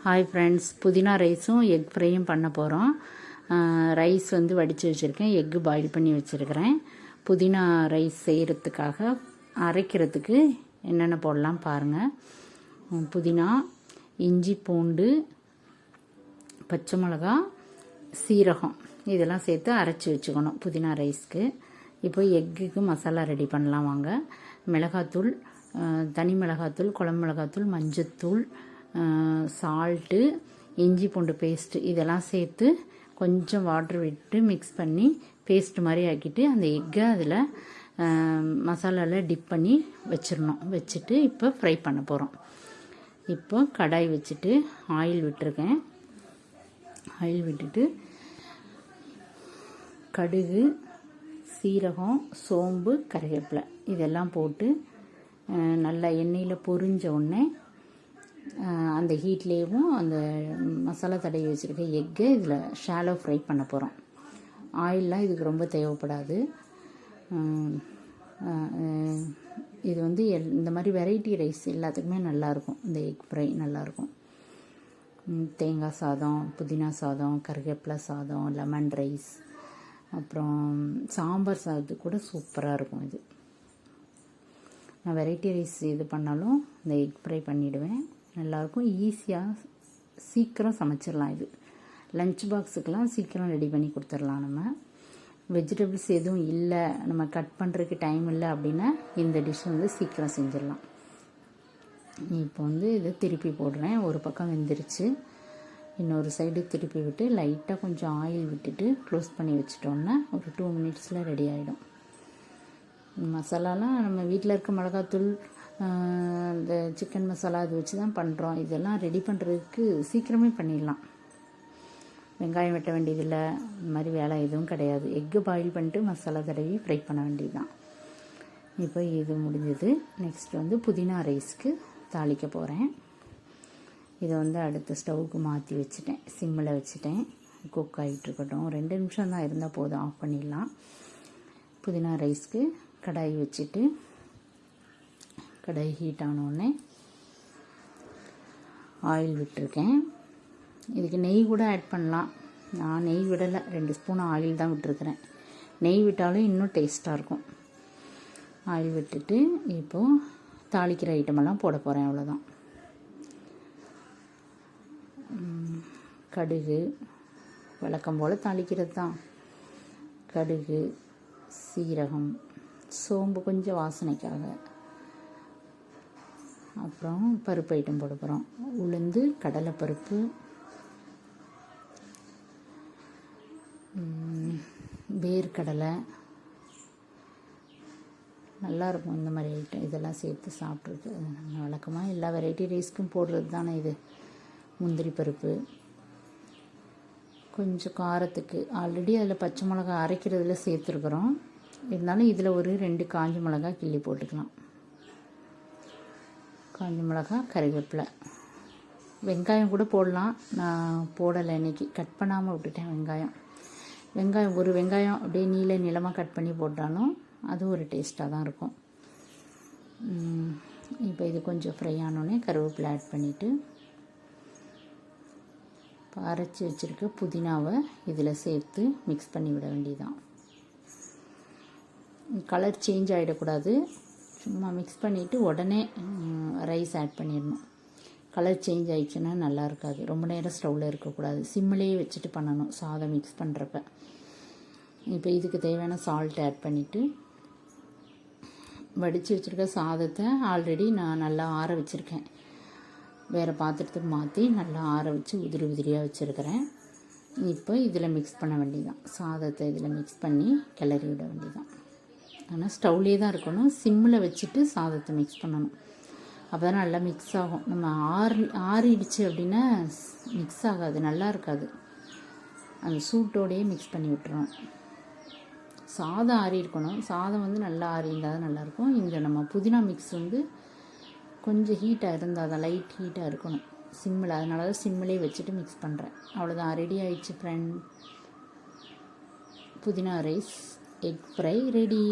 Hi friends, புதினா ரைஸும் egg ஃப்ரையும் பண்ண போகிறோம். ரைஸ் வந்து வடித்து வச்சுருக்கேன், எக்கு பாயில் பண்ணி வச்சுருக்கிறேன். புதினா ரைஸ் செய்கிறதுக்காக அரைக்கிறதுக்கு என்னென்ன போடலாம் பாருங்கள். புதினா, இஞ்சி, பூண்டு, பச்சை மிளகா, சீரகம் இதெல்லாம் சேர்த்து அரைச்சி வச்சுக்கணும் புதினா ரைஸ்க்கு. இப்போ எக்குக்கு மசாலா ரெடி பண்ணலாம் வாங்க. மிளகாத்தூள், தனி மிளகாத்தூள், குழம்பு மிளகாத்தூள், மஞ்சத்தூள், சால்ட்டு, இஞ்சி பூண்டு பேஸ்ட்டு இதெல்லாம் சேர்த்து கொஞ்சம் வாட்டர் விட்டு மிக்ஸ் பண்ணி பேஸ்ட் மாதிரி ஆக்கிட்டு அந்த எக்கை அதில் மசாலாவில் டிப் பண்ணி வச்சிடணும். வச்சுட்டு இப்போ ஃப்ரை பண்ண போகிறோம். இப்போ கடாய் வச்சுட்டு ஆயில் விட்டுருக்கேன். ஆயில் விட்டுட்டு கடுகு, சீரகம், சோம்பு, கறிவேப்பிலை இதெல்லாம் போட்டு நல்லா எண்ணெயில் பொரிஞ்ச உடனே அந்த ஹீட்லேயும் அந்த மசாலா தடவி வச்சுருக்க எக்கை இதில் ஷாலோ ஃப்ரை பண்ண போகிறோம். ஆயிலெலாம் இதுக்கு ரொம்ப தேவைப்படாது. இது வந்து இந்த மாதிரி வெரைட்டி ரைஸ் எல்லாத்துக்குமே நல்லாயிருக்கும். இந்த எக் ஃப்ரை நல்லாயிருக்கும். தேங்காய் சாதம், புதினா சாதம், கருவேப்பிலை சாதம், லெமன் ரைஸ், அப்புறம் சாம்பார் சாதத்துக்கு கூட சூப்பராக இருக்கும். இது நான் வெரைட்டி ரைஸ் இது பண்ணாலும் இந்த எக் ஃப்ரை பண்ணிவிடுவேன். நல்லாயிருக்கும். ஈஸியாக சீக்கிரம் சமைச்சிடலாம். இது லஞ்ச் பாக்ஸுக்கெலாம் சீக்கிரம் ரெடி பண்ணி கொடுத்துடலாம். நம்ம வெஜிடபிள்ஸ் எதுவும் இல்லை, நம்ம கட் பண்ணுறதுக்கு டைம் இல்லை அப்படின்னா இந்த டிஷ் வந்து சீக்கிரம் செஞ்சிடலாம். இப்போ வந்து இதை திருப்பி போடுறேன். ஒரு பக்கம் வெந்துருச்சு. இன்னொரு சைடு திருப்பி விட்டு லைட்டாக கொஞ்சம் ஆயில் விட்டுட்டு க்ளோஸ் பண்ணி வச்சிட்டோன்னா ஒரு 2 மினிட்ஸில் ரெடி ஆகிடும். மசாலாலாம் நம்ம வீட்டில் இருக்க மிளகாத்தூள், இந்த சிக்கன் மசாலா அது வச்சு தான் பண்ணுறோம். இதெல்லாம் ரெடி பண்ணுறதுக்கு சீக்கிரமே பண்ணிடலாம். வெங்காயம் வெட்ட வேண்டியதில்லை, இந்த மாதிரி வேலை எதுவும் கிடையாது. எக்கு பாயில் பண்ணிட்டு மசாலா தடவி ஃப்ரை பண்ண வேண்டியது தான். இப்போ இது முடிஞ்சது. நெக்ஸ்ட் வந்து புதினா ரைஸ்க்கு தாளிக்க போகிறேன். இதை வந்து அடுத்த ஸ்டவ்வுக்கு மாற்றி வச்சுட்டேன். சிம்மில் வச்சுட்டேன். குக் ஆகிட்டு இருக்கட்டும். 2 நிமிஷம் தான் இருந்தால் போதும், ஆஃப் பண்ணிடலாம். புதினா ரைஸ்க்கு கடாய் வச்சுட்டு கடாய் ஹீட் ஆனோடனே ஆயில் விட்டுருக்கேன். இதுக்கு நெய் கூட ஆட் பண்ணலாம். நான் நெய் விடலை, 2 ஸ்பூன் ஆயில் தான் விட்டுருக்குறேன். நெய் விட்டாலும் இன்னும் டேஸ்ட்டாக இருக்கும். ஆயில் விட்டுட்டு இப்போது தாளிக்கிற ஐட்டமெல்லாம் போட போகிறேன். அவ்வளோதான். கடுகு வழக்கம் போல் தாளிக்கிறது தான். கடுகு, சீரகம், சோம்பு கொஞ்சம் வாசனைக்காக, அப்புறம் பருப்பு ஐட்டம் போட போகிறோம். உளுந்து, கடலைப்பருப்பு, வேர்க்கடலை நல்லாயிருக்கும். இந்த மாதிரி ஐட்டம் இதெல்லாம் சேர்த்து சாப்பிட்றது வழக்கமாக எல்லா வெரைட்டி ரைஸ்க்கும் போடுறது தானே இது. முந்திரி பருப்பு, கொஞ்சம் காரத்துக்கு ஆல்ரெடி அதில் பச்சை மிளகா அரைக்கிறதுல சேர்த்துருக்குறோம். இருந்தாலும் இதில் ஒரு 2 காஞ்ச மிளகா கிள்ளி போட்டுக்கலாம். காஞ்ச மிளகா, கறிவேப்பிலை, வெங்காயம் கூட போடலாம். நான் போடலை இன்றைக்கி, கட் பண்ணாமல் விட்டுட்டேன். வெங்காயம் ஒரு வெங்காயம் அப்படியே நீளமாக கட் பண்ணி போட்டாலும் அது ஒரு டேஸ்ட்டாக தான் இருக்கும். இப்போ இது கொஞ்சம் ஃப்ரை ஆனோடனே கருவேப்பிலை ஆட் பண்ணிவிட்டு அரைச்சி வச்சுருக்க புதினாவை இதில் சேர்த்து மிக்ஸ் பண்ணி விட வேண்டியதுதான். கலர் சேஞ்ச் ஆகிடக்கூடாது. சும்மா மிக்ஸ் பண்ணிவிட்டு உடனே ரைஸ் ஆட் பண்ணிடணும். கலர் சேஞ்ச் ஆகிடுச்சுன்னா நல்லா இருக்காது. ரொம்ப நேரம் ஸ்டவ்வில் இருக்கக்கூடாது. சிம்மிலேயே வச்சுட்டு பண்ணணும் சாதம் மிக்ஸ் பண்ணுறப்ப. இப்போ இதுக்கு தேவையான சால்ட் ஆட் பண்ணிவிட்டு வடித்து வச்சுருக்க சாதத்தை ஆல்ரெடி நான் நல்லா ஆற வச்சுருக்கேன். வேறு பாத்திரத்துக்கு மாற்றி நல்லா ஆற வச்சு உதிரியாக வச்சுருக்கிறேன். இப்போ இதில் மிக்ஸ் பண்ண வேண்டியதுதான். சாதத்தை இதில் மிக்ஸ் பண்ணி கிளறி விட வேண்டியதுதான். ஆனால் ஸ்டவ்லேயே தான் இருக்கணும். சிம்மில் வச்சுட்டு சாதத்தை மிக்ஸ் பண்ணணும். அப்போ தான் நல்லா மிக்ஸ் ஆகும். நம்ம ஆறிடுச்சு அப்படின்னா மிக்ஸ் ஆகாது, நல்லா இருக்காது. அந்த சூட்டோடையே மிக்ஸ் பண்ணி விட்டுறோம். சாதம் ஆறி இருக்கணும். சாதம் வந்து நல்லா ஆறி இருந்தால் தான் நல்லாயிருக்கும். இந்த நம்ம புதினா மிக்ஸ் வந்து கொஞ்சம் ஹீட்டாக இருந்தால் தான், லைட் ஹீட்டாக இருக்கணும் சிம்மில். அதனால தான் சிம்மிலே வச்சுட்டு மிக்ஸ் பண்ணுறேன். அவ்வளோதான், ரெடி ஆகிடுச்சு ஃப்ரெண்ட். புதினா ரைஸ், எக் ஃப்ரை ரெடி.